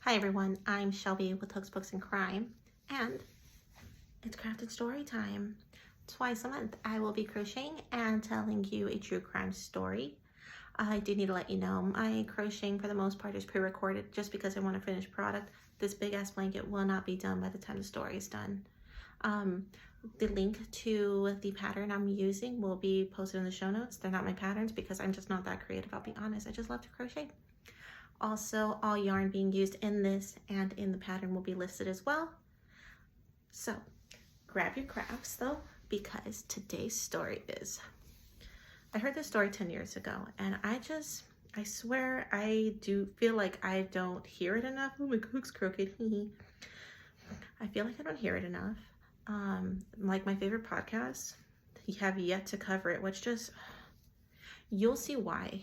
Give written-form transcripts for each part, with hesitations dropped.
Hi everyone, I'm Shelby with Hooks, Books, and Crime, and it's crafted story time. Twice a month I will be crocheting and telling you a true crime story. I do need to let you know my crocheting for the most part is pre-recorded just because I want a finished product. This big ass blanket will not be done by the time the story is done. The link to the pattern I'm using will be posted in the show notes. They're not my patterns because I'm just not that creative, I'll be honest. I just love to crochet. Also, all yarn being used in this and in the pattern will be listed as well. So grab your crafts though, because today's story is, I heard this story 10 years ago and I swear I do feel like I don't hear it enough. Oh, my hook's crooked. I feel like I don't hear it enough. Like my favorite podcasts, you have yet to cover it, which just, you'll see why.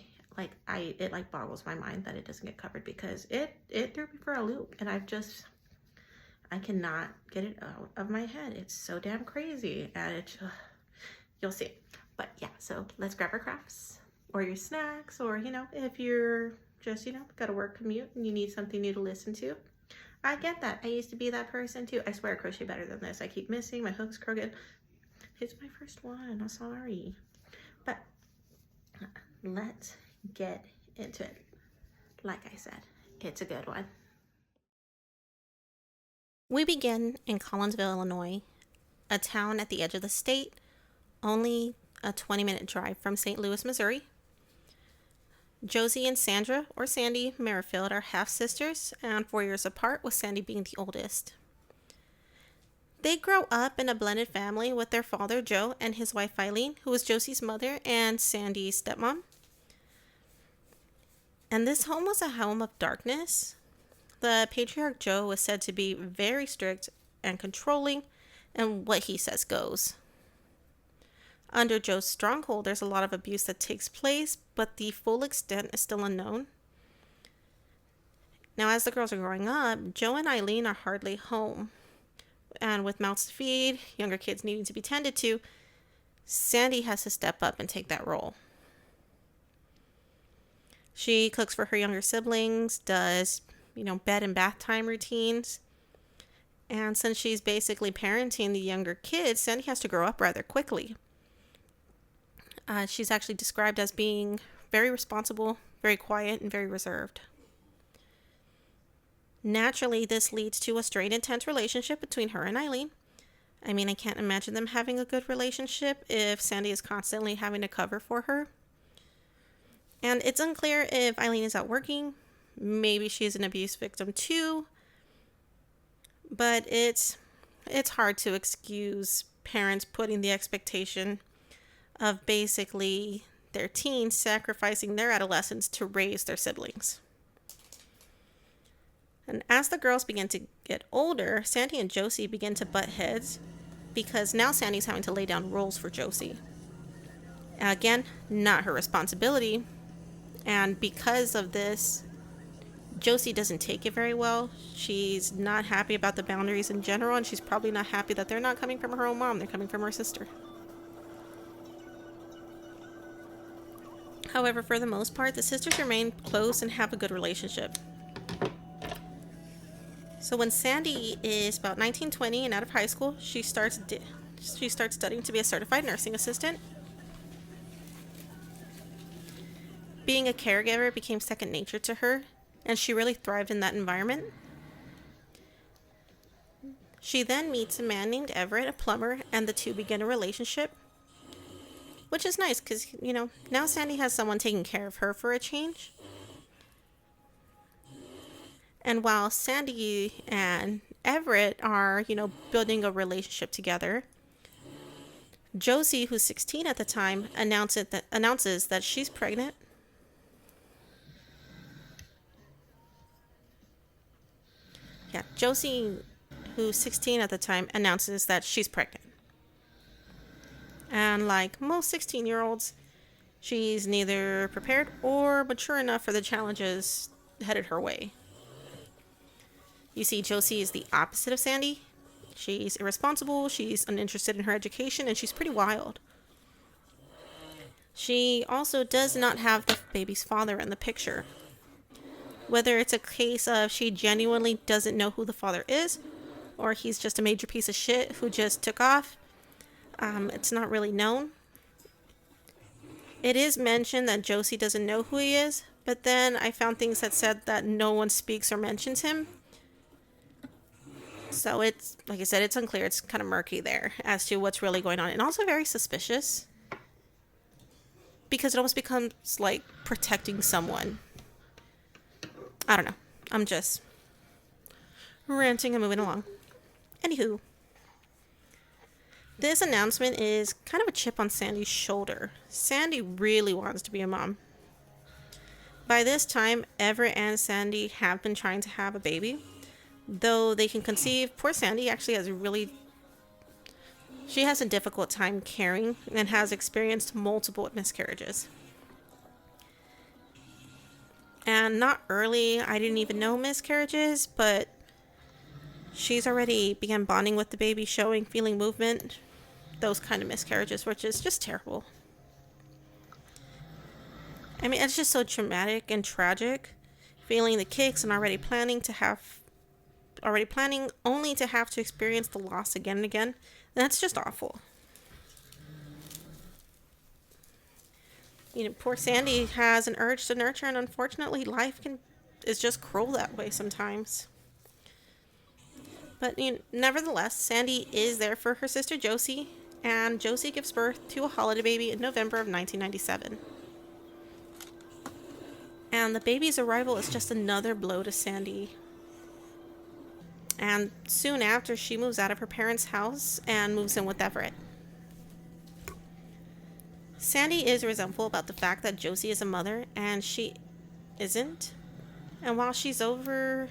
It like boggles my mind that it doesn't get covered because it threw me for a loop and I cannot get it out of my head. It's so damn crazy and you'll see. But yeah, so let's grab our crafts or your snacks, or if you're just got a work commute and you need something new to listen to. I get that. I used to be that person too. I swear I crochet better than this. I keep missing, my hook's crooked. It's my first one, I'm sorry. But let's get into it. Like I said, it's a good one. We begin in Collinsville, Illinois, a town at the edge of the state, only a 20-minute drive from St. Louis, Missouri. Josie and Sandra, or Sandy Merrifield, are half-sisters and 4 years apart, with Sandy being the oldest. They grow up in a blended family with their father, Joe, and his wife, Eileen, who is Josie's mother and Sandy's stepmom. And this home was a home of darkness. The patriarch Joe was said to be very strict and controlling, and what he says goes. Under Joe's stronghold, there's a lot of abuse that takes place, but the full extent is still unknown. Now, as the girls are growing up, Joe and Eileen are hardly home. And with mouths to feed, younger kids needing to be tended to, Sandy has to step up and take that role. She cooks for her younger siblings, does, bed and bath time routines. And since she's basically parenting the younger kids, Sandy has to grow up rather quickly. She's actually described as being very responsible, very quiet, and very reserved. Naturally, this leads to a strained, intense relationship between her and Eileen. I mean, I can't imagine them having a good relationship if Sandy is constantly having to cover for her. And it's unclear if Eileen is out working. Maybe she's an abuse victim too. But it's hard to excuse parents putting the expectation of basically their teens sacrificing their adolescence to raise their siblings. And as the girls begin to get older, Sandy and Jossie begin to butt heads because now Sandy's having to lay down rules for Jossie. Again, not her responsibility. And because of this, Jossie doesn't take it very well. She's not happy about the boundaries in general, and she's probably not happy that they're not coming from her own mom, they're coming from her sister. However, for the most part, the sisters remain close and have a good relationship. So when Sandy is about 19, 20 and out of high school, she starts studying to be a certified nursing assistant. Being a caregiver became second nature to her, and she really thrived in that environment. She then meets a man named Everett, a plumber, and the two begin a relationship, which is nice because, now Sandy has someone taking care of her for a change. And while Sandy and Everett are, building a relationship together, Josie, who's 16 at the time, announces that she's pregnant. Yeah, Josie, who's 16 at the time, announces that she's pregnant. And like most 16-year-olds, she's neither prepared or mature enough for the challenges headed her way. You see, Josie is the opposite of Sandy. She's irresponsible, she's uninterested in her education, and she's pretty wild. She also does not have the baby's father in the picture. Whether it's a case of she genuinely doesn't know who the father is, or he's just a major piece of shit who just took off, it's not really known. It is mentioned that Jossie doesn't know who he is, but then I found things that said that no one speaks or mentions him. So it's, like I said, it's unclear. It's kind of murky there as to what's really going on. And also very suspicious. Because it almost becomes like protecting someone. I don't know. I'm just ranting and moving along. Anywho. This announcement is kind of a chip on Sandy's shoulder. Sandy really wants to be a mom. By this time, Everett and Sandy have been trying to have a baby. Though they can conceive, poor Sandy actually she has a difficult time carrying and has experienced multiple miscarriages. And not early, I didn't even know miscarriages, but she's already began bonding with the baby, showing, feeling movement, those kind of miscarriages, which is just terrible. I mean, it's just so traumatic and tragic, feeling the kicks and already planning only to have to experience the loss again and again. That's just awful. Poor Sandy has an urge to nurture, and unfortunately, life is just cruel that way sometimes. But nevertheless, Sandy is there for her sister Jossie, and Jossie gives birth to a holiday baby in November of 1997. And the baby's arrival is just another blow to Sandy. And soon after, she moves out of her parents' house and moves in with Everett. Sandy is resentful about the fact that Jossie is a mother and she isn't. And while she's over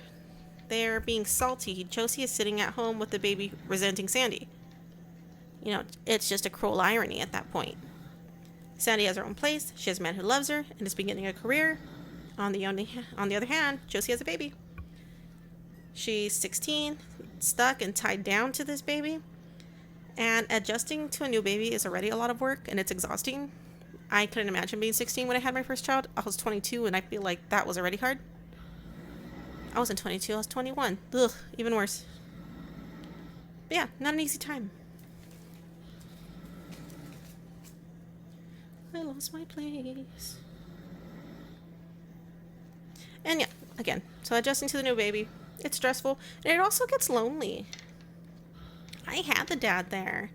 there being salty, Jossie is sitting at home with the baby resenting Sandy. It's just a cruel irony at that point. Sandy has her own place, she has a man who loves her and is beginning a career. On the other hand, Jossie has a baby. She's 16, stuck and tied down to this baby. And adjusting to a new baby is already a lot of work, and it's exhausting. I couldn't imagine being 16 when I had my first child. I was 22, and I feel like that was already hard. I wasn't 22, I was 21. Ugh, even worse. But yeah, not an easy time. I lost my place. And yeah, again, so adjusting to the new baby, it's stressful, and it also gets lonely. I had the dad there,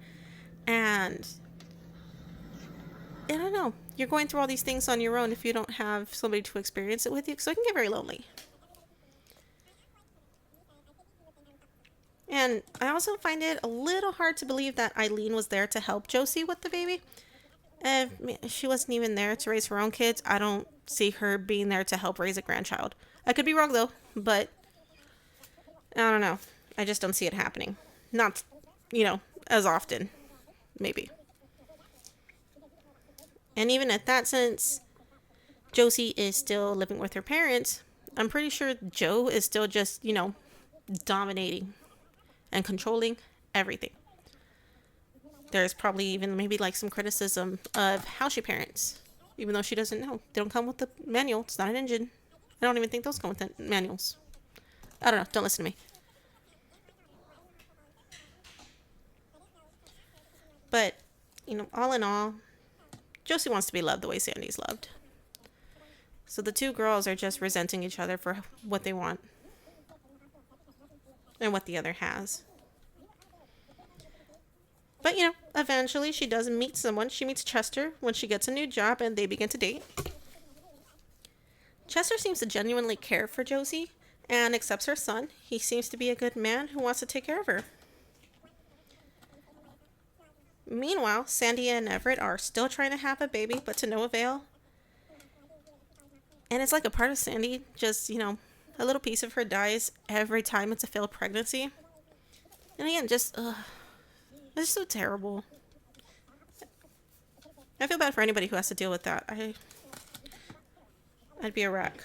and I don't know, you're going through all these things on your own if you don't have somebody to experience it with you, so it can get very lonely. And I also find it a little hard to believe that Eileen was there to help Jossie with the baby. If she wasn't even there to raise her own kids, I don't see her being there to help raise a grandchild. I could be wrong though, but I don't know. I just don't see it happening. Not, as often. Maybe. And even at that sense, Jossie is still living with her parents. I'm pretty sure Joe is still just, dominating and controlling everything. There's probably even maybe like some criticism of how she parents, even though she doesn't know. They don't come with the manual. It's not an engine. I don't even think those come with the manuals. I don't know. Don't listen to me. But, all in all, Jossie wants to be loved the way Sandy's loved. So the two girls are just resenting each other for what they want and what the other has. But, eventually she does meet someone. She meets Chester when she gets a new job and they begin to date. Chester seems to genuinely care for Jossie and accepts her son. He seems to be a good man who wants to take care of her. Meanwhile, Sandy and Everett are still trying to have a baby, but to no avail. And it's like a part of Sandy, just, a little piece of her dies every time it's a failed pregnancy. And again, it's so terrible. I feel bad for anybody who has to deal with that. I'd be a wreck.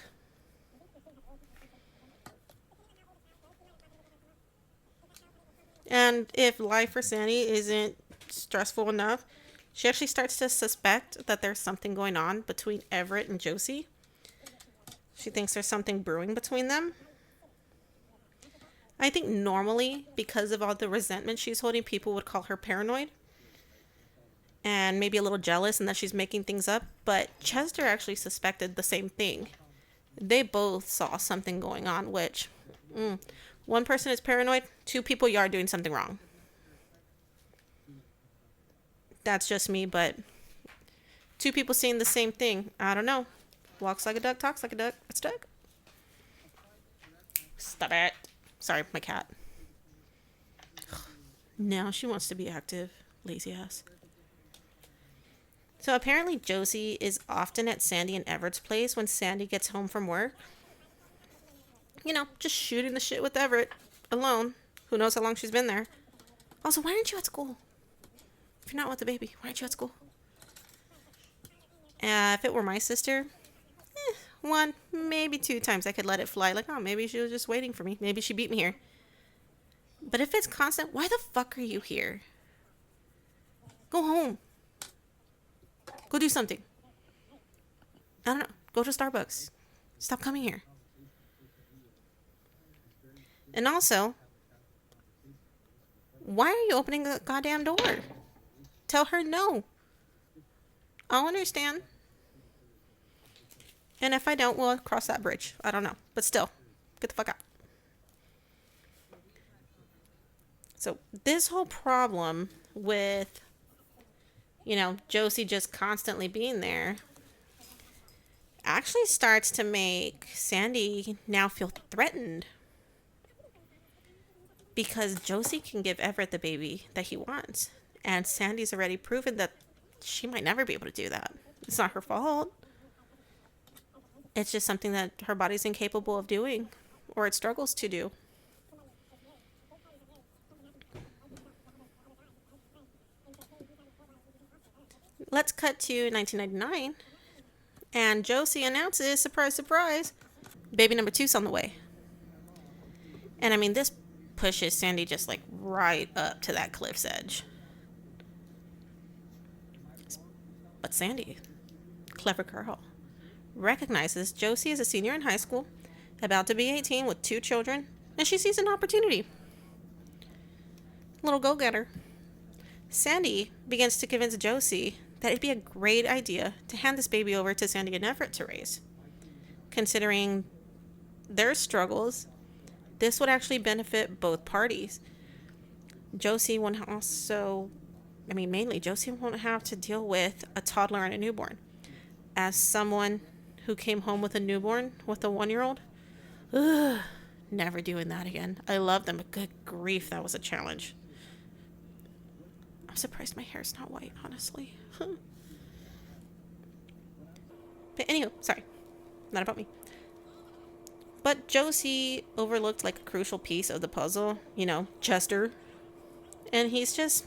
And if life for Sandy isn't stressful enough, she actually starts to suspect that there's something going on between Everett and Jossie. She thinks there's something brewing between them. I think normally, because of all the resentment she's holding, people would call her paranoid. And maybe a little jealous and that she's making things up. But Chester actually suspected the same thing. They both saw something going on, which... one person is paranoid, 2 people, you are doing something wrong. That's just me, but 2 people seeing the same thing. I don't know. Walks like a duck, talks like a duck. It's duck. Stop it. Sorry, my cat. Now she wants to be active. Lazy ass. So apparently Jossie is often at Sandy and Everett's place when Sandy gets home from work. You know, just shooting the shit with Everett alone. Who knows how long she's been there. Also, why aren't you at school? If you're not with the baby, why aren't you at school? If it were my sister, 1, maybe 2 times I could let it fly. Like, oh, maybe she was just waiting for me. Maybe she beat me here. But if it's constant, why the fuck are you here? Go home. Go do something. I don't know. Go to Starbucks. Stop coming here. And also, why are you opening the goddamn door? Tell her no. I'll understand. And if I don't, we'll cross that bridge. I don't know. But still, get the fuck out. So this whole problem with, you know, Jossie just constantly being there actually starts to make Sandy now feel threatened. Because Jossie can give Everett the baby that he wants. And Sandy's already proven that she might never be able to do that. It's not her fault. It's just something that her body's incapable of doing. Or it struggles to do. Let's cut to 1999. And Jossie announces, surprise, surprise, baby number 2's on the way. And I mean, this pushes Sandy just like right up to that cliff's edge. But Sandy, clever girl, recognizes Jossie is a senior in high school, about to be 18 with 2 children, and she sees an opportunity. Little go-getter. Sandy begins to convince Jossie that it'd be a great idea to hand this baby over to Sandy and Everett to raise. Considering their struggles, this would actually benefit both parties. Jossie won't also, mainly Jossie won't have to deal with a toddler and a newborn. As someone who came home with a newborn with a 1-year-old, never doing that again. I love them, but good grief, that was a challenge. I'm surprised my hair's not white, honestly. But anywho, sorry, not about me. But Jossie overlooked like a crucial piece of the puzzle, Chester. And he's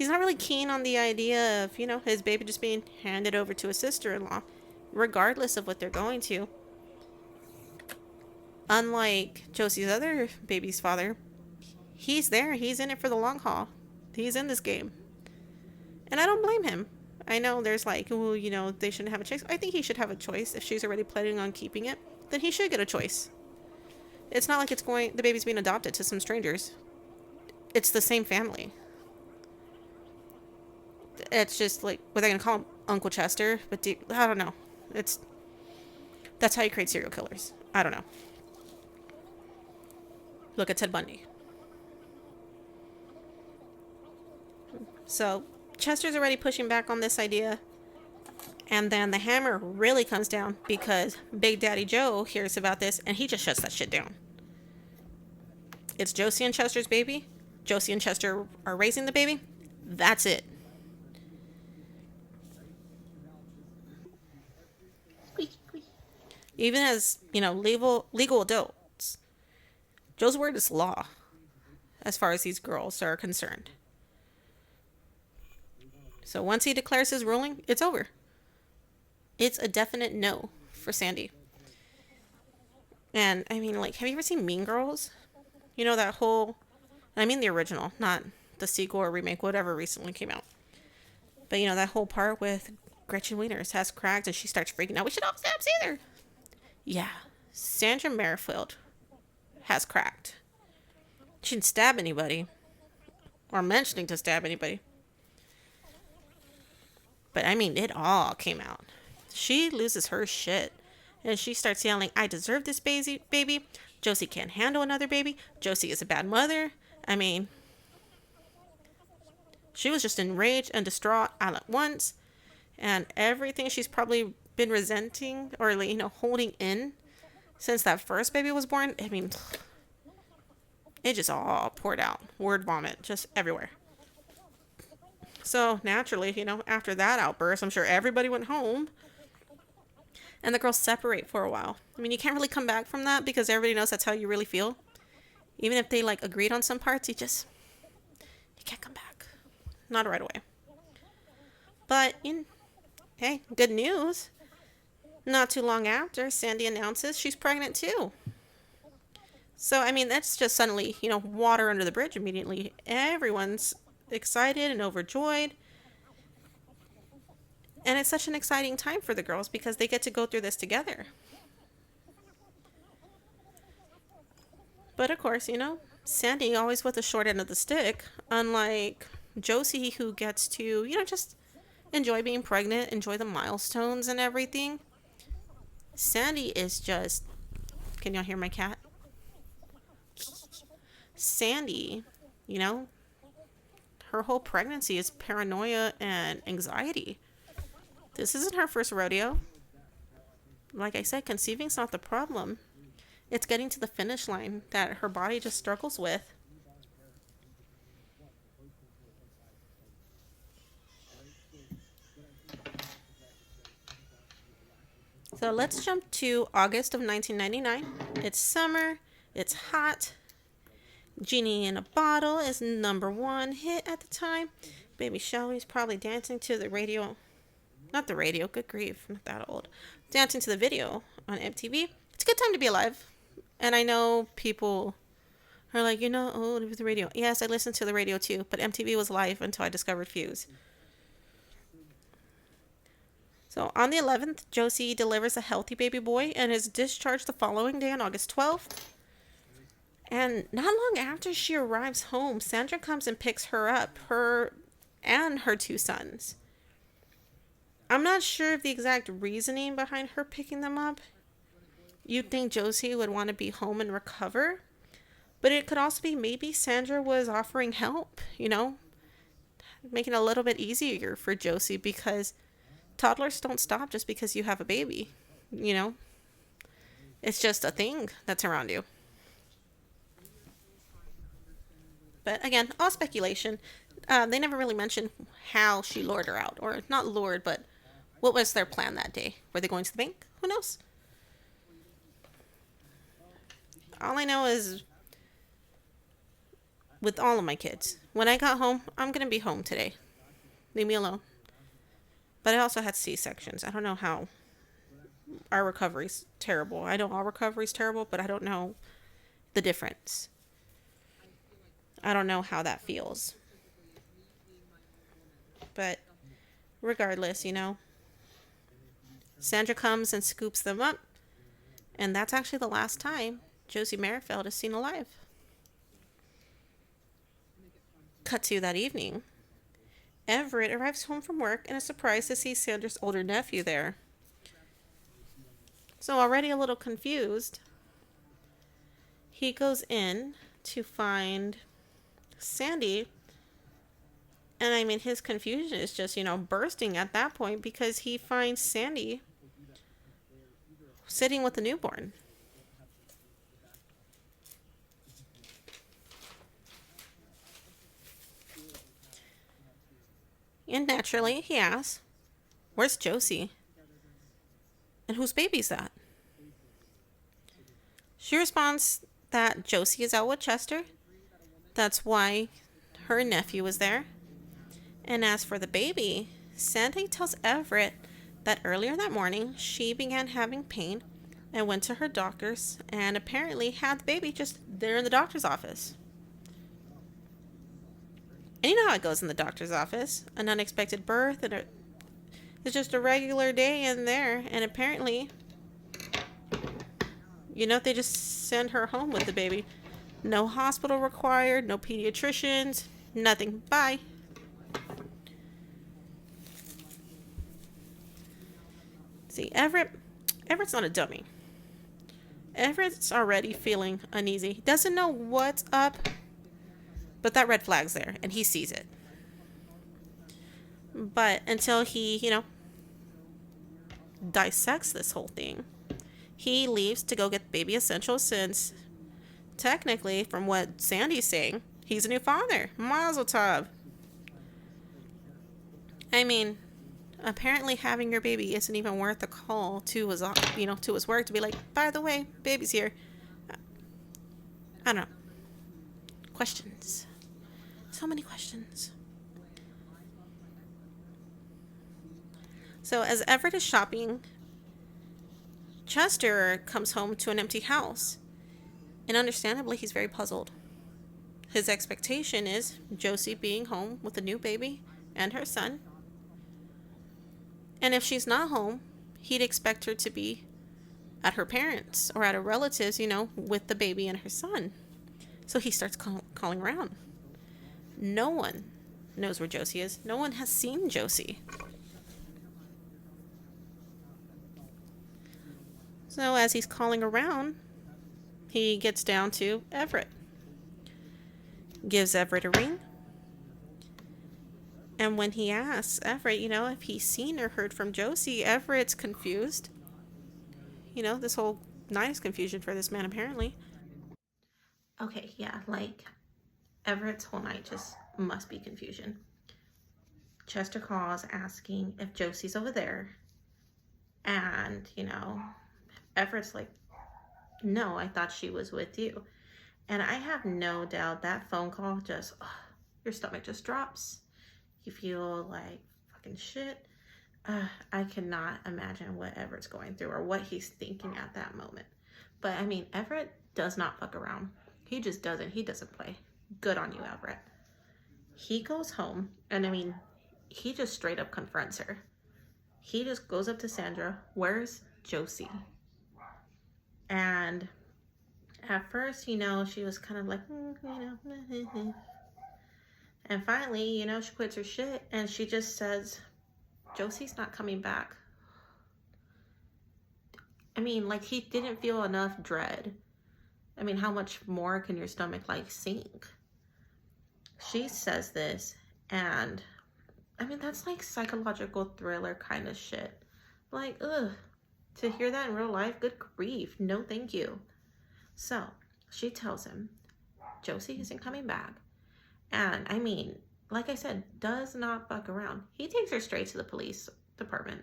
not really keen on the idea of, his baby just being handed over to a sister-in-law, regardless of what they're going to. Unlike Jossie's other baby's father, he's there. He's in it for the long haul. He's in this game. And I don't blame him. I know there's like, they shouldn't have a choice. I think he should have a choice. If she's already planning on keeping it, then he should get a choice. It's not like the baby's being adopted to some strangers. It's the same family. It's just like, what they're going to call him Uncle Chester, but I don't know. That's how you create serial killers. I don't know. Look at Ted Bundy. So, Chester's already pushing back on this idea. And then the hammer really comes down because Big Daddy Joe hears about this and he just shuts that shit down. It's Jossie and Chester's baby. Jossie and Chester are raising the baby. That's it. Even as, legal adults, Joe's word is law as far as these girls are concerned. So once he declares his ruling, it's over. It's a definite no for Sandy. And, have you ever seen Mean Girls? That whole... the original, not the sequel or remake, whatever recently came out. But, that whole part with Gretchen Wieners has cracked and she starts freaking out. We should all have either. Yeah, Sandra Merrifield has cracked. She didn't stab anybody, or mentioning to stab anybody. But I mean, it all came out. She loses her shit. And she starts yelling, I deserve this baby. Jossie can't handle another baby. Jossie is a bad mother. I mean, she was just enraged and distraught all at once. And everything she's probably been resenting or, holding in since that first baby was born, I mean, it just all poured out. Word vomit, just everywhere. So naturally, after that outburst, I'm sure everybody went home. And the girls separate for a while. I mean, you can't really come back from that because everybody knows that's how you really feel. Even if they agreed on some parts, you can't come back. Not right away. But, hey, good news. Not too long after, Sandy announces she's pregnant too. So, I mean, that's just suddenly, water under the bridge immediately. Everyone's excited and overjoyed. And it's such an exciting time for the girls because they get to go through this together. But of course, Sandy always with the short end of the stick, unlike Jossie, who gets to, just enjoy being pregnant, enjoy the milestones and everything. Sandy is just... Can y'all hear my cat? Sandy, her whole pregnancy is paranoia and anxiety. This isn't her first rodeo. Like I said, conceiving's not the problem. It's getting to the finish line that her body just struggles with. So let's jump to August of 1999. It's summer. It's hot. Genie in a Bottle is #1 hit at the time. Baby Shelby's probably dancing to the radio. Not the radio, good grief, I'm not that old. Dancing to the video on MTV. It's a good time to be alive. And I know people are like, oh, it was the radio. Yes, I listened to the radio too, but MTV was live until I discovered Fuse. So on the 11th, Jossie delivers a healthy baby boy and is discharged the following day on August 12th. And not long after she arrives home, Sandra comes and picks her up, her and her 2 sons. I'm not sure of the exact reasoning behind her picking them up. You'd think Jossie would want to be home and recover. But it could also be maybe Sandra was offering help, making it a little bit easier for Jossie because toddlers don't stop just because you have a baby, It's just a thing that's around you. But again, all speculation. They never really mentioned how she lured her out. Or not lured, but what was their plan that day? Were they going to the bank? Who knows? All I know is with all of my kids, when I got home, I'm going to be home today. Leave me alone. But I also had C-sections. I don't know how our recovery's terrible. I know our recovery's terrible, but I don't know the difference. I don't know how that feels. But regardless, Sandra comes and scoops them up. And that's actually the last time Jossie Merrifield is seen alive. Cut to that evening. Everett arrives home from work and is surprised to see Sandra's older nephew there. So already a little confused, he goes in to find Sandy. And I mean, his confusion is just, bursting at that point because he finds Sandy sitting with the newborn. And naturally, he asks, where's Jossie? And whose baby's that? She responds that Jossie is out with Chester. That's why her nephew was there. And as for the baby, Sandy tells Everett that earlier that morning, she began having pain and went to her doctor's and apparently had the baby just there in the doctor's office. And you know how it goes in the doctor's office. An unexpected birth and it's just a regular day in there. And apparently You know, they just send her home with the baby. No hospital required, no pediatricians, nothing. Bye. See, Everett's not a dummy. Everett's already feeling uneasy. Doesn't know what's up, but that red flag's there, and he sees it. But until he, dissects this whole thing, he leaves to go get baby essentials since, technically, from what Sandy's saying, he's a new father. Mazel tov. I mean, apparently having your baby isn't even worth a call to his, to his work to be like, by the way, baby's here. I don't know. Questions. So many questions. So as Everett is shopping, Chester comes home to an empty house. And understandably, he's very puzzled. His expectation is Jossie being home with a new baby and her son. And if she's not home, he'd expect her to be at her parents' or at a relative's, with the baby and her son. So he starts calling around. No one knows where Jossie is. No one has seen Jossie. So as he's calling around, he gets down to Everett. Gives Everett a ring. And when he asks Everett, if he's seen or heard from Jossie, Everett's confused. This whole night is confusion for this man, apparently. Okay, yeah, Everett's whole night just must be confusion. Chester calls asking if Jossie's over there. And, Everett's like, no, I thought she was with you. And I have no doubt that phone call just, your stomach just drops. You feel like fucking shit. I cannot imagine what Everett's going through or what he's thinking at that moment. But I mean, Everett does not fuck around. He just doesn't. He doesn't play. Good on you, Everett. He goes home and I mean, he just straight up confronts her. He just goes up to Sandra. Where's Jossie? And at first, she was kind of like, and finally, she quits her shit and she just says, Jossie's not coming back. I mean, he didn't feel enough dread. I mean, how much more can your stomach, sink? She says this, and, I mean, that's psychological thriller kind of shit. Ugh. To hear that in real life, good grief. No, thank you. So, she tells him, Jossie isn't coming back. And, I mean, like I said, does not fuck around. He takes her straight to the police department.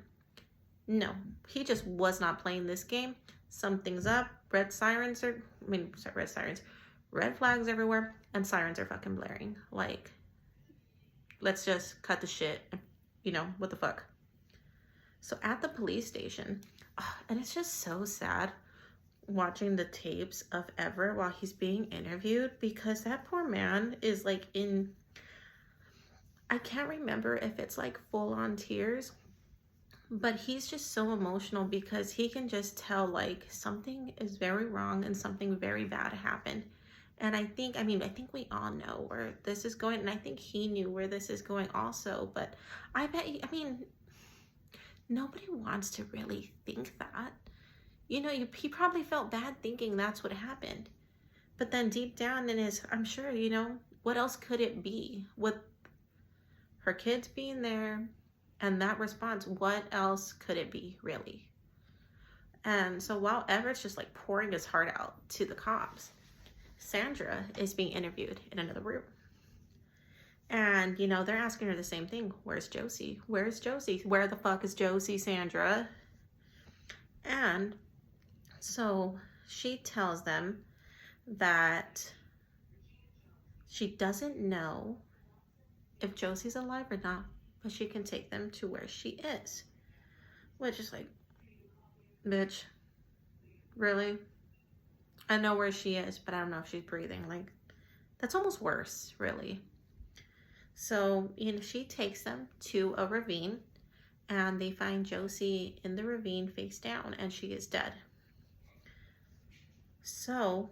No, he just was not playing this game. Something's up. Red flags everywhere, and sirens are fucking blaring. Let's just cut the shit. What the fuck? So at the police station, and it's just so sad watching the tapes of Everett while he's being interviewed, because that poor man is I can't remember if it's full on tears, but he's just so emotional because he can just tell something is very wrong and something very bad happened. And I think we all know where this is going, and I think he knew where this is going also, but I bet nobody wants to really think that. He probably felt bad thinking that's what happened. But then deep down in his, I'm sure, what else could it be? With her kids being there and that response, what else could it be, really? And so while Everett's just pouring his heart out to the cops, Sandra is being interviewed in another room. And, they're asking her the same thing. Where's Jossie? Where's Jossie? Where the fuck is Jossie, Sandra? And so she tells them that she doesn't know if Jossie's alive or not, but she can take them to where she is. Which is bitch, really? I know where she is, but I don't know if she's breathing. That's almost worse, really. So, she takes them to a ravine, and they find Jossie in the ravine face down, and she is dead. So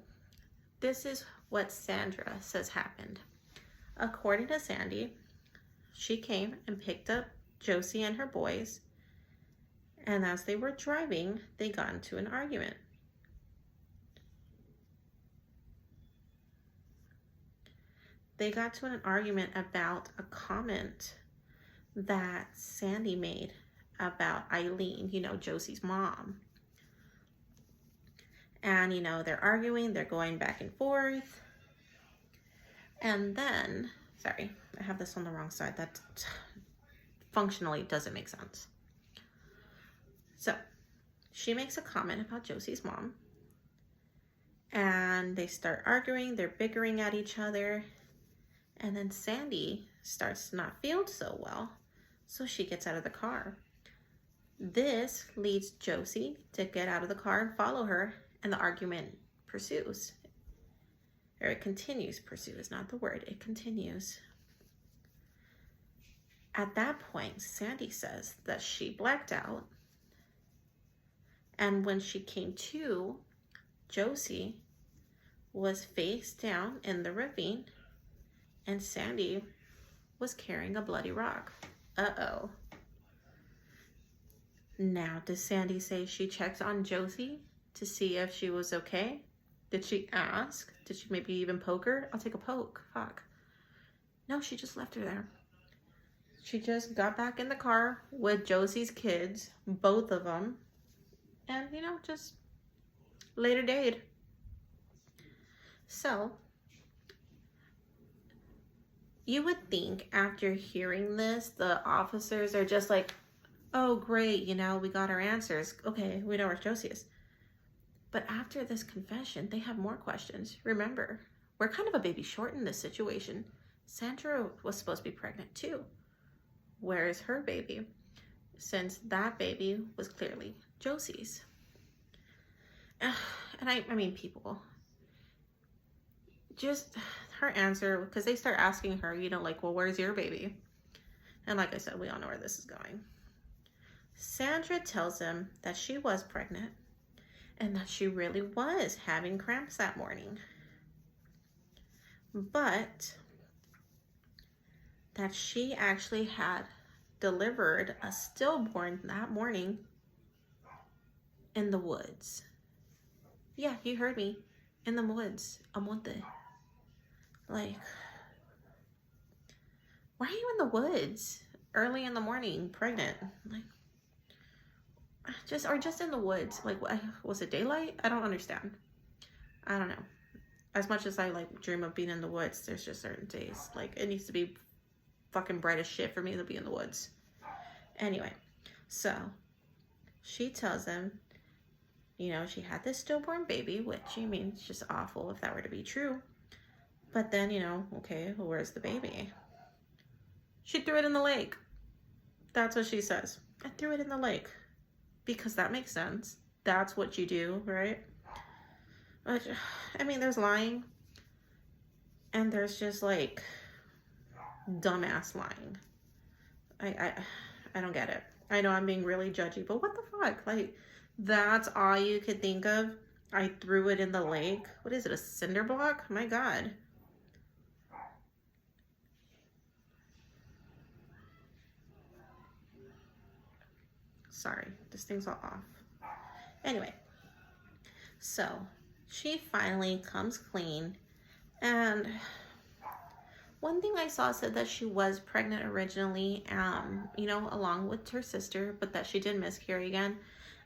this is what Sandra says happened. According to Sandy, she came and picked up Jossie and her boys, and as they were driving, they got into an argument. They got to an argument about a comment that Sandy made about Eileen, you know, Josie's mom. And, you know, they're arguing, they're going back and forth. And then, sorry, I have this on the wrong side. That functionally doesn't make sense. So, she makes a comment about Josie's mom. And they start arguing, they're bickering at each other. And then Sandy starts to not feel so well, so she gets out of the car. This leads Jossie to get out of the car and follow her, and the argument pursues. Or it continues. Pursue is not the word. It continues. At that point, Sandy says that she blacked out. And when she came to, Jossie was face down in the ravine, and Sandy was carrying a bloody rock. Uh-oh. Now, does Sandy say she checked on Jossie to see if she was okay? Did she ask? Did she maybe even poke her? I'll take a poke. Fuck. No, she just left her there. She just got back in the car with Josie's kids, both of them, and, you know, just later date. So, you would think after hearing this, the officers are just like, oh, great, you know, we got our answers. Okay, we know where Jossie is. But after this confession, they have more questions. Remember, we're kind of a baby short in this situation. Sandra was supposed to be pregnant too. Where is her baby? Since that baby was clearly Jossie's. And I mean, people, just her answer, because they start asking her, you know, like, well, where's your baby? And like I said, we all know where this is going. Sandra tells them that she was pregnant and that she really was having cramps that morning. But that she actually had delivered a stillborn that morning in the woods. Yeah, you heard me. In the woods. A monte. Like, why are you in the woods early in the morning, pregnant? Like, just in the woods. Like, was it daylight? I don't understand. I don't know. As much as I like dream of being in the woods, there's just certain days. Like, it needs to be fucking bright as shit for me to be in the woods. Anyway, so she tells them, you know, she had this stillborn baby, which, I mean, it's just awful if that were to be true. But then, you know, okay, well, where's the baby? She threw it in the lake. That's what she says. I threw it in the lake. Because that makes sense. That's what you do, right? But, I mean, there's lying. And there's just, like, dumbass lying. I don't get it. I know I'm being really judgy, but what the fuck? Like, that's all you could think of? I threw it in the lake? What is it, a cinder block? My God. Sorry, this thing's all off. Anyway, so she finally comes clean, and one thing I saw said that she was pregnant originally, you know, along with her sister, but that she did miscarry again.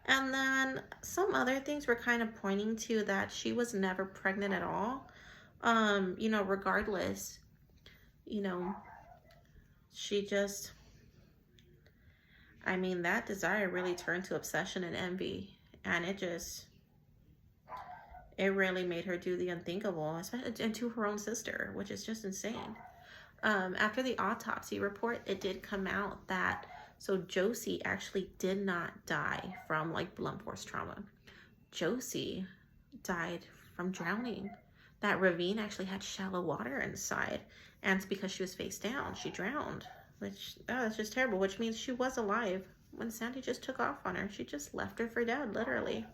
And then some other things were kind of pointing to that she was never pregnant at all. You know, regardless, you know, she just, I mean, that desire really turned to obsession and envy. And it really made her do the unthinkable, especially, and to her own sister, which is just insane. After the autopsy report, it did come out that, so Jossie actually did not die from like blunt force trauma. Jossie died from drowning. That ravine actually had shallow water inside, and it's because she was face down, she drowned. Which, oh, it's just terrible, which means she was alive when Sandy just took off on her. She just left her for dead, literally.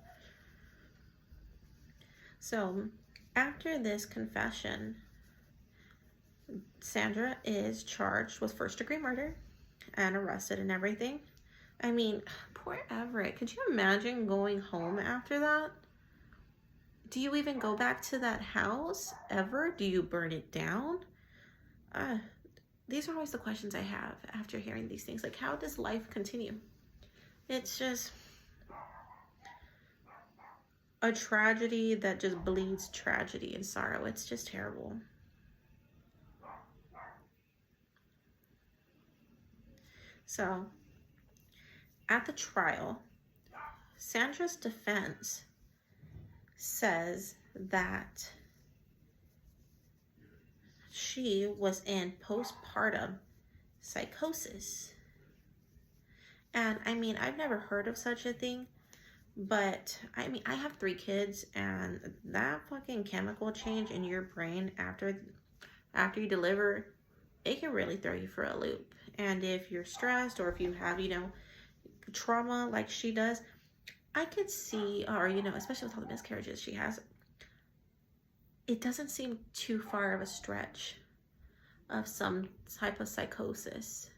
So after this confession, Sandra is charged with first-degree murder and arrested and everything. I mean, poor Everett. Could you imagine going home after that? Do you even go back to that house ever? Do you burn it down? These are always the questions I have after hearing these things. Like, how does life continue? It's just a tragedy that just bleeds tragedy and sorrow. It's just terrible. So, at the trial, Sandra's defense says that she was in postpartum psychosis. And I mean, I've never heard of such a thing, but I mean, I have 3 kids, and that fucking chemical change in your brain after you deliver, it can really throw you for a loop. And if you're stressed, or if you have, you know, trauma like she does, I could see, or, you know, especially with all the miscarriages she has, it doesn't seem too far of a stretch of some type of psychosis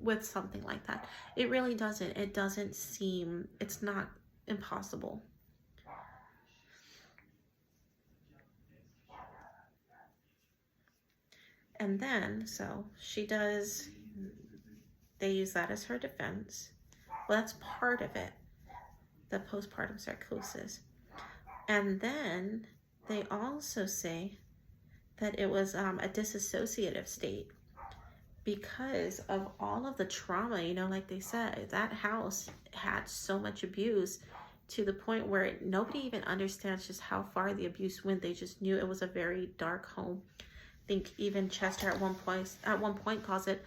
with something like that. It really doesn't. It doesn't seem, it's not impossible. And then, so she does, they use that as her defense. Well, that's part of it, the postpartum psychosis. And then they also say that it was a dissociative state because of all of the trauma, you know, like they said, that house had so much abuse to the point where nobody even understands just how far the abuse went. They just knew it was a very dark home. I think even Chester at one point calls it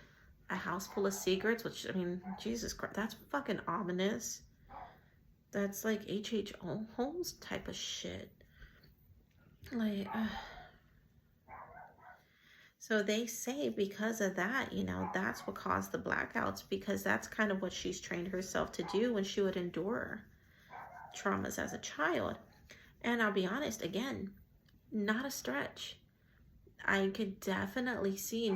a house full of secrets, which, I mean, Jesus Christ, that's fucking ominous. That's like H.H. Holmes type of shit. Like, so they say because of that, you know, that's what caused the blackouts, because that's kind of what she's trained herself to do when she would endure traumas as a child. And I'll be honest, again, not a stretch. I could definitely see,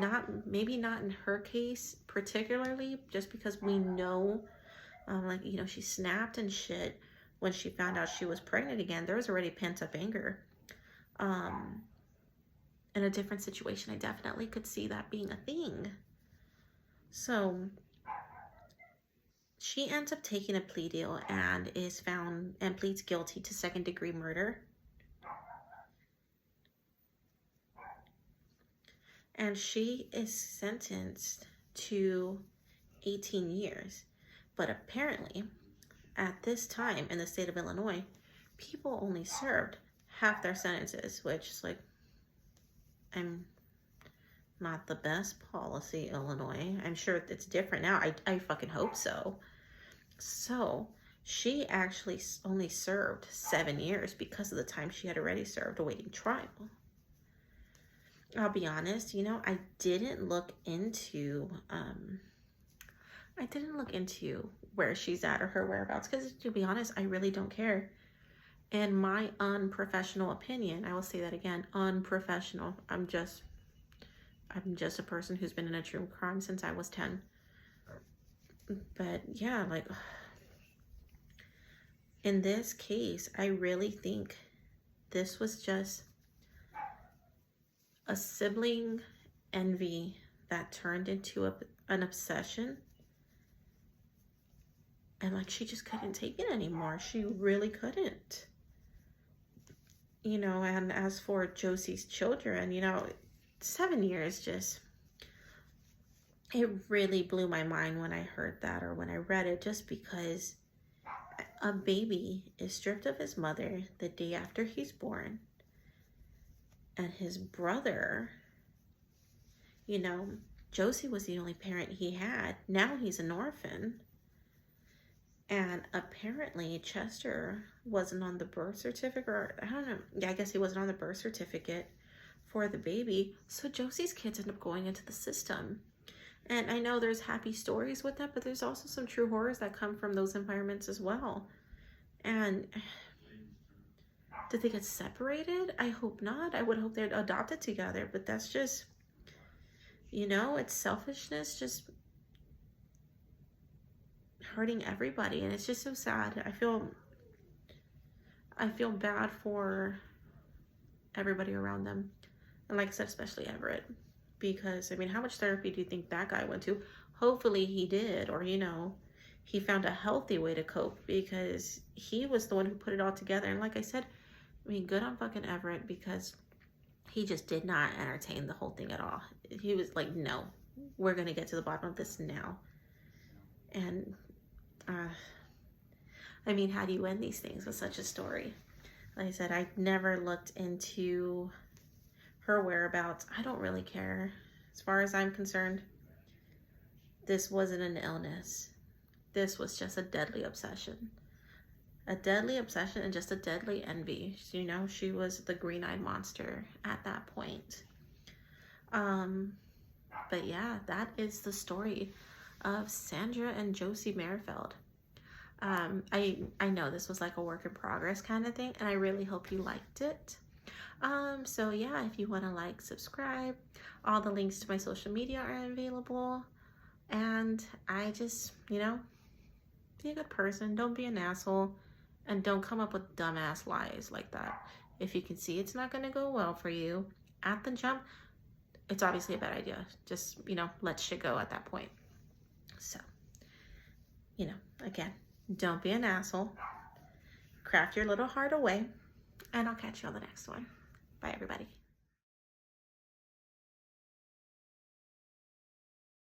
maybe not in her case particularly, just because we know, like, you know, she snapped and shit when she found out she was pregnant again. There was already pent-up anger. In a different situation, I definitely could see that being a thing. So she ends up taking a plea deal and is found and pleads guilty to 2nd-degree murder. And she is sentenced to 18 years. But apparently, at this time in the state of Illinois, people only served half their sentences, which is like, I'm not the best policy, Illinois. I'm sure it's different now. I fucking hope so. So she actually only served 7 years because of the time she had already served awaiting trial. I'll be honest, you know, I didn't look into where she's at or her whereabouts, because to be honest, I really don't care. In my unprofessional opinion, I will say that again, unprofessional. I'm just a person who's been in a true crime since I was 10. But yeah, like, in this case, I really think this was just a sibling envy that turned into an obsession. And like, she just couldn't take it anymore. She really couldn't. You know, and as for Josie's children, you know, 7 years just, it really blew my mind when I heard that or when I read it, just because a baby is stripped of his mother the day after he's born. And his brother, you know, Josie was the only parent he had. Now he's an orphan. And apparently Chester wasn't on the birth certificate, or I don't know. Yeah, I guess he wasn't on the birth certificate for the baby. So Josie's kids end up going into the system. And I know there's happy stories with that, but there's also some true horrors that come from those environments as well. And Did they get separated? I hope not. I would hope they're adopted together, but that's just, you know, it's selfishness just hurting everybody, and it's just so sad. I feel bad for everybody around them, and like I said, especially Everett, because I mean, how much therapy do you think that guy went to? Hopefully he did, or you know, he found a healthy way to cope, because he was the one who put it all together. And like I said, I mean, good on fucking Everett, because he just did not entertain the whole thing at all. He was like, no, we're gonna get to the bottom of this now. And I mean, how do you end these things with such a story? Like I said, I never looked into her whereabouts. I don't really care. As far as I'm concerned, this wasn't an illness. This was just a deadly obsession. A deadly obsession and just a deadly envy. You know, she was the green-eyed monster at that point. But yeah, that is the story of Sandra and Jossie Merrifield. I know this was like a work in progress kind of thing, and I really hope you liked it. So yeah, if you want to like, subscribe, all the links to my social media are available. And I just, you know, be a good person. Don't be an asshole, and don't come up with dumbass lies like that. If you can see it's not going to go well for you at the jump, it's obviously a bad idea. Just, you know, let shit go at that point. So, you know, again, don't be an asshole. Craft your little heart away, and I'll catch you on the next one. Bye, everybody.